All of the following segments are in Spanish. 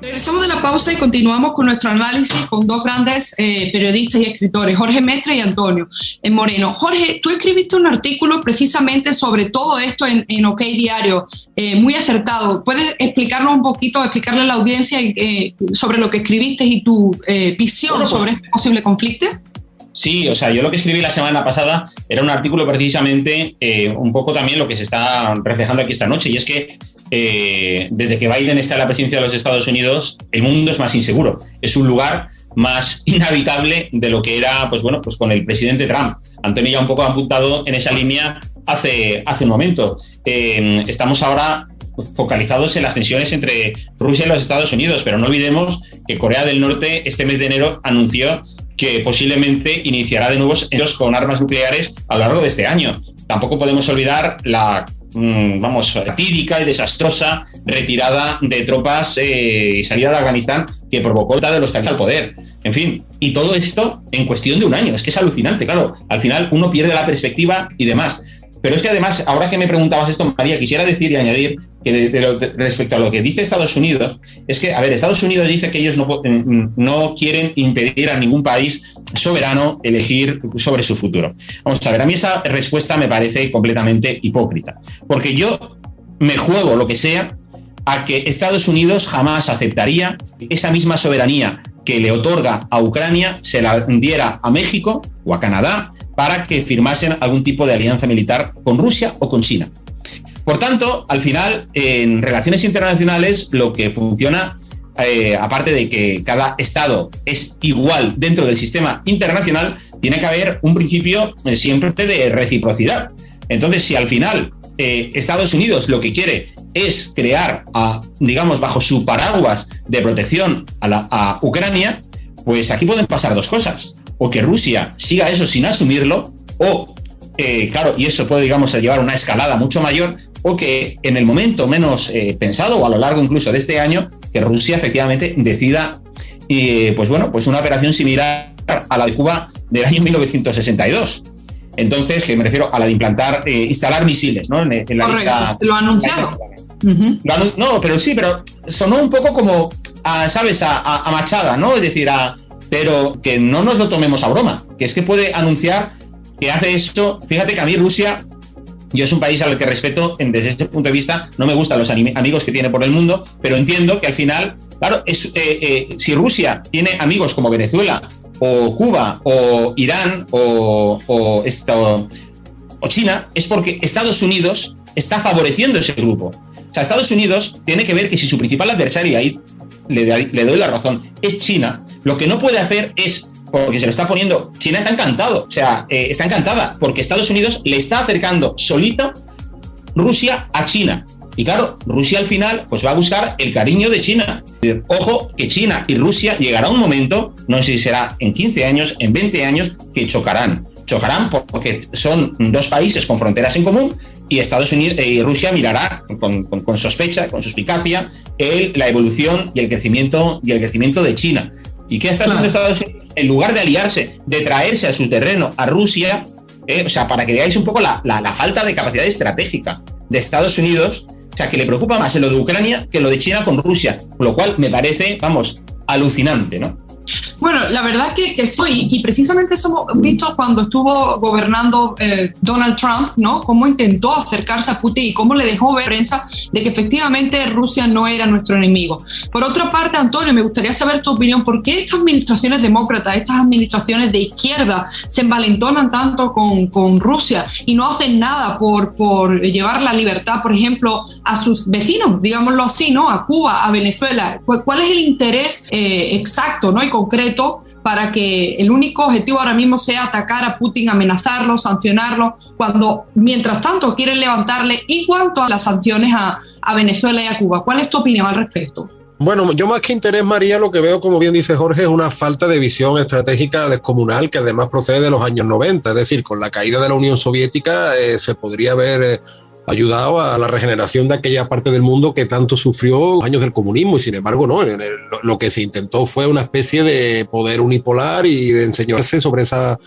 Regresamos de la pausa y continuamos con nuestro análisis con dos grandes periodistas y escritores, Jorge Mestre y Antonio Moreno. Jorge, tú escribiste un artículo precisamente sobre todo esto en OK Diario, muy acertado. ¿Puedes explicarnos un poquito, explicarle a la audiencia sobre lo que escribiste y tu visión sobre este posible conflicto? Sí, o sea, yo lo que escribí la semana pasada era un artículo precisamente un poco también lo que se está reflejando aquí esta noche, y es que desde que Biden está en la presidencia de los Estados Unidos, el mundo es más inseguro. Es un lugar más inhabitable de lo que era, pues con el presidente Trump. Antonio ya un poco ha apuntado en esa línea hace un momento. Estamos ahora focalizados en las tensiones entre Rusia y los Estados Unidos, pero no olvidemos que Corea del Norte este mes de enero anunció que posiblemente iniciará de nuevo con armas nucleares a lo largo de este año. Tampoco podemos olvidar la fatídica y desastrosa retirada de tropas y salida de Afganistán que provocó de los talibán al poder. En fin, y todo esto en cuestión de un año. Es que es alucinante, claro. Al final uno pierde la perspectiva y demás. Pero es que además, ahora que me preguntabas esto, María, quisiera decir y añadir que respecto a lo que dice Estados Unidos, es que, a ver, Estados Unidos dice que ellos no quieren impedir a ningún país soberano elegir sobre su futuro. Vamos a ver, a mí esa respuesta me parece completamente hipócrita, porque yo me juego lo que sea a que Estados Unidos jamás aceptaría esa misma soberanía que le otorga a Ucrania se la diera a México o a Canadá para que firmasen algún tipo de alianza militar con Rusia o con China. Por tanto, al final, en relaciones internacionales, lo que funciona, aparte de que cada Estado es igual dentro del sistema internacional, tiene que haber un principio siempre de reciprocidad. Entonces, si al final Estados Unidos lo que quiere es crear, digamos, bajo su paraguas de protección a Ucrania, pues aquí pueden pasar dos cosas. O que Rusia siga eso sin asumirlo, o, claro, y eso puede, digamos, llevar a una escalada mucho mayor, o que en el momento menos pensado, o a lo largo incluso de este año, que Rusia efectivamente decida, pues una operación similar a la de Cuba del año 1962. Entonces, que me refiero a la de instalar misiles, ¿no? En la Correcto, lo ha anunciado. No, pero sí, pero sonó un poco como, ¿sabes?, a machada, ¿no? Es decir, pero que no nos lo tomemos a broma, que es que puede anunciar que hace eso. Fíjate que a mí Rusia, yo es un país al que respeto desde este punto de vista, no me gustan los amigos que tiene por el mundo, pero entiendo que al final, claro, si Rusia tiene amigos como Venezuela o Cuba o Irán o China, es porque Estados Unidos está favoreciendo ese grupo. O sea, Estados Unidos tiene que ver que si su principal adversario, ahí le doy la razón, es China, lo que no puede hacer es, porque se lo está poniendo, China está encantado, o sea, está encantada, porque Estados Unidos le está acercando solito Rusia a China. Y claro, Rusia al final pues va a buscar el cariño de China. Ojo, que China y Rusia llegará un momento, no sé si será en 15 años, en 20 años, que chocarán. Chocarán porque son dos países con fronteras en común, y Estados Unidos y Rusia mirará con sospecha, con suspicacia, la evolución y el crecimiento de China. ¿Y qué está haciendo Estados Unidos? En lugar de aliarse, de traerse a su terreno a Rusia, o sea, para que veáis un poco la falta de capacidad estratégica de Estados Unidos, o sea, que le preocupa más lo de Ucrania que lo de China con Rusia, lo cual me parece, alucinante, ¿no? Bueno, la verdad que sí, y precisamente eso hemos visto cuando estuvo gobernando Donald Trump, ¿no? Cómo intentó acercarse a Putin y cómo le dejó ver a la prensa de que efectivamente Rusia no era nuestro enemigo. Por otra parte, Antonio, me gustaría saber tu opinión. ¿Por qué estas administraciones demócratas, estas administraciones de izquierda, se envalentonan tanto con Rusia y no hacen nada por llevar la libertad, por ejemplo, a sus vecinos, digámoslo así, ¿no? A Cuba, a Venezuela. ¿Cuál es el interés exacto, ¿no?, y concreto para que el único objetivo ahora mismo sea atacar a Putin, amenazarlo, sancionarlo, cuando mientras tanto quieren levantarle en cuanto a las sanciones a Venezuela y a Cuba? ¿Cuál es tu opinión al respecto? Bueno, yo más que interés, María, lo que veo, como bien dice Jorge, es una falta de visión estratégica descomunal que además procede de los años 90. Es decir, con la caída de la Unión Soviética se podría haber ayudado a la regeneración de aquella parte del mundo que tanto sufrió los años del comunismo, y sin embargo no, lo que se intentó fue una especie de poder unipolar y de enseñarse sobre esa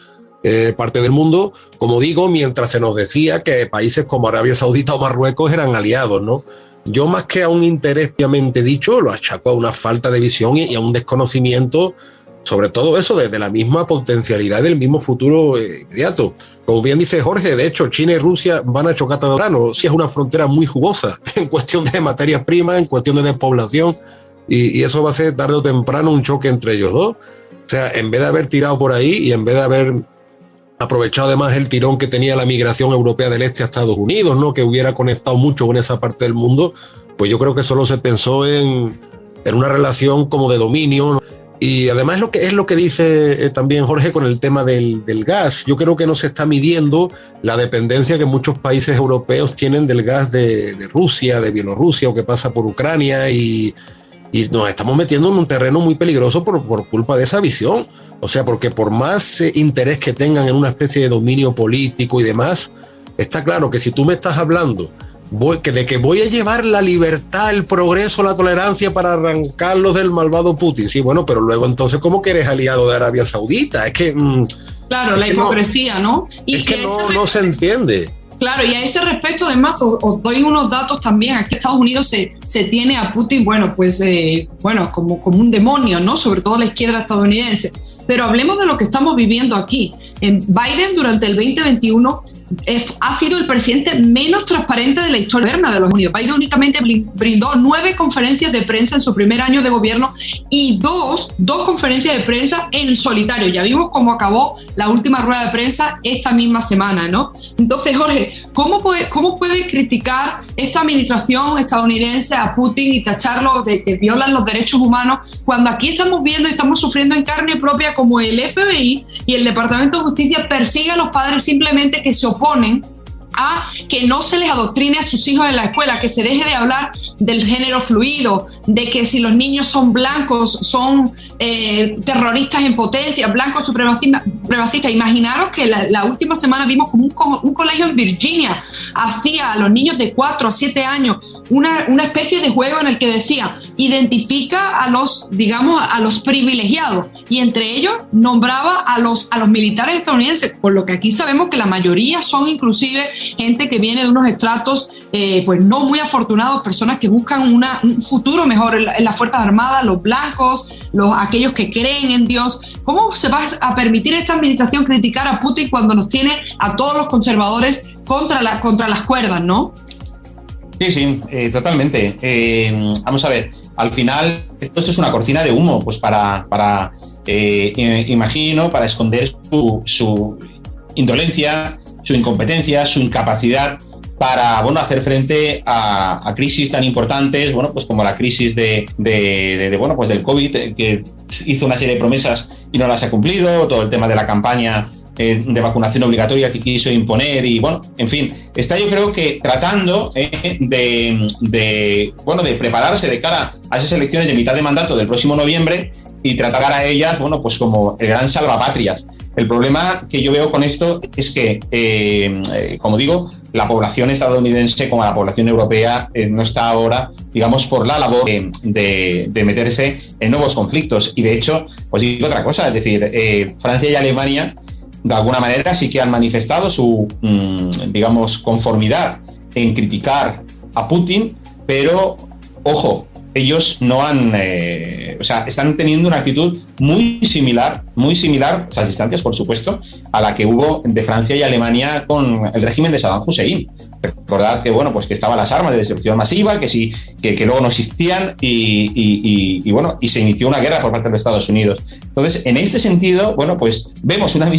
parte del mundo, como digo, mientras se nos decía que países como Arabia Saudita o Marruecos eran aliados, ¿no? yo más que a un interés propiamente dicho, lo achaco a una falta de visión y a un desconocimiento sobre todo eso, desde la misma potencialidad del mismo futuro inmediato. Como bien dice Jorge, de hecho, China y Rusia van a chocar temprano. Sí, es una frontera muy jugosa en cuestión de materias primas, en cuestión de despoblación, y eso va a ser tarde o temprano un choque entre ellos dos. O sea, en vez de haber tirado por ahí y en vez de haber aprovechado además el tirón que tenía la migración europea del este a Estados Unidos, ¿no?, que hubiera conectado mucho con esa parte del mundo, pues yo creo que solo se pensó en una relación como de dominio, ¿no? Y además es lo que dice también Jorge con el tema del gas. Yo creo que no se está midiendo la dependencia que muchos países europeos tienen del gas de Rusia, de Bielorrusia, o que pasa por Ucrania, y nos estamos metiendo en un terreno muy peligroso por culpa de esa visión. O sea, porque por más interés que tengan en una especie de dominio político y demás, está claro que si tú me estás hablando de que voy a llevar la libertad, el progreso, la tolerancia para arrancarlos del malvado Putin. Sí, bueno, pero luego entonces, ¿cómo que eres aliado de Arabia Saudita? Es que... claro, la hipocresía, ¿no? Y es que no se entiende. Claro, y a ese respecto, además, os doy unos datos también. Aquí en Estados Unidos se tiene a Putin, como un demonio, ¿no? Sobre todo la izquierda estadounidense. Pero hablemos de lo que estamos viviendo aquí. Biden, durante el 2021, ha sido el presidente menos transparente de la historia moderna de los Estados Unidos. Biden únicamente brindó 9 conferencias de prensa en su primer año de gobierno y dos conferencias de prensa en solitario. Ya vimos cómo acabó la última rueda de prensa esta misma semana, ¿no? Entonces, Jorge, ¿cómo puede criticar esta administración estadounidense a Putin y tacharlo de que violan los derechos humanos cuando aquí estamos viendo y estamos sufriendo en carne propia como el FBI y el Departamento de Justicia persigue a los padres simplemente que se oponen a que no se les adoctrine a sus hijos en la escuela, que se deje de hablar del género fluido, de que si los niños son blancos son terroristas en potencia, blancos supremacistas? Imaginaros que la última semana vimos como un colegio en Virginia hacía a los niños de 4 a 7 años una especie de juego en el que decía, identifica a los privilegiados, y entre ellos nombraba a los militares estadounidenses, por lo que aquí sabemos que la mayoría son inclusive gente que viene de unos estratos pues no muy afortunados, personas que buscan un futuro mejor en las Fuerzas Armadas, los blancos, aquellos que creen en Dios. ¿Cómo se va a permitir esta administración criticar a Putin cuando nos tiene a todos los conservadores contra las cuerdas, no? Sí, totalmente. Vamos a ver, al final esto es una cortina de humo, pues imagino, para esconder su indolencia, su incompetencia, su incapacidad para hacer frente a crisis tan importantes, pues como la crisis del COVID, que hizo una serie de promesas y no las ha cumplido, todo el tema de la campaña de vacunación obligatoria que quiso imponer, y en fin, está, yo creo que tratando de prepararse de cara a esas elecciones de mitad de mandato del próximo noviembre y tratar a ellas, pues como el gran salvapatrias. El problema que yo veo con esto es que, como digo, la población estadounidense como la población europea no está ahora, digamos, por la labor de meterse en nuevos conflictos. Y de hecho, pues digo otra cosa, es decir, Francia y Alemania de alguna manera sí que han manifestado su, conformidad en criticar a Putin, pero, ojo, ellos no han, están teniendo una actitud muy similar, a las distancias, por supuesto, a la que hubo de Francia y Alemania con el régimen de Saddam Hussein. Recordad que, que estaban las armas de destrucción masiva, que luego no existían y se inició una guerra por parte de los Estados Unidos. Entonces, en este sentido, pues vemos unas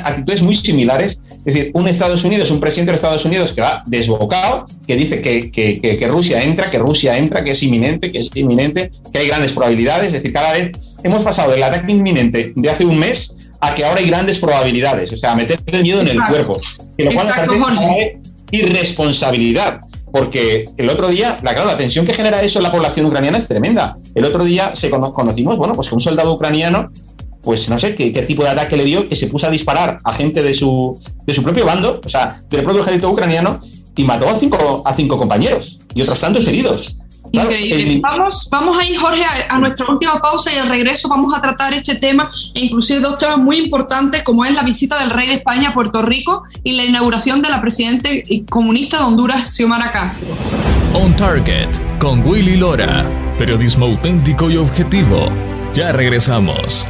actitudes muy similares. Es decir, un presidente de Estados Unidos que va desbocado, que dice que Rusia entra, que es inminente, que hay grandes probabilidades. Es decir, cada vez hemos pasado del ataque inminente de hace un mes a que ahora hay grandes probabilidades. O sea, meter el miedo en el cuerpo. Que lo cual parece irresponsabilidad, porque el otro día, la tensión que genera eso en la población ucraniana es tremenda. El otro día conocimos, que un soldado ucraniano, pues no sé qué tipo de ataque le dio, que se puso a disparar a gente de su propio bando, o sea, del propio ejército ucraniano, y mató a cinco compañeros y otros tantos heridos. Claro, increíble. Vamos a ir, Jorge, a nuestra última pausa, y al regreso vamos a tratar este tema e inclusive dos temas muy importantes, como es la visita del rey de España a Puerto Rico y la inauguración de la presidenta comunista de Honduras, Xiomara Castro. On Target con Willy Lora. Periodismo auténtico y objetivo. Ya regresamos.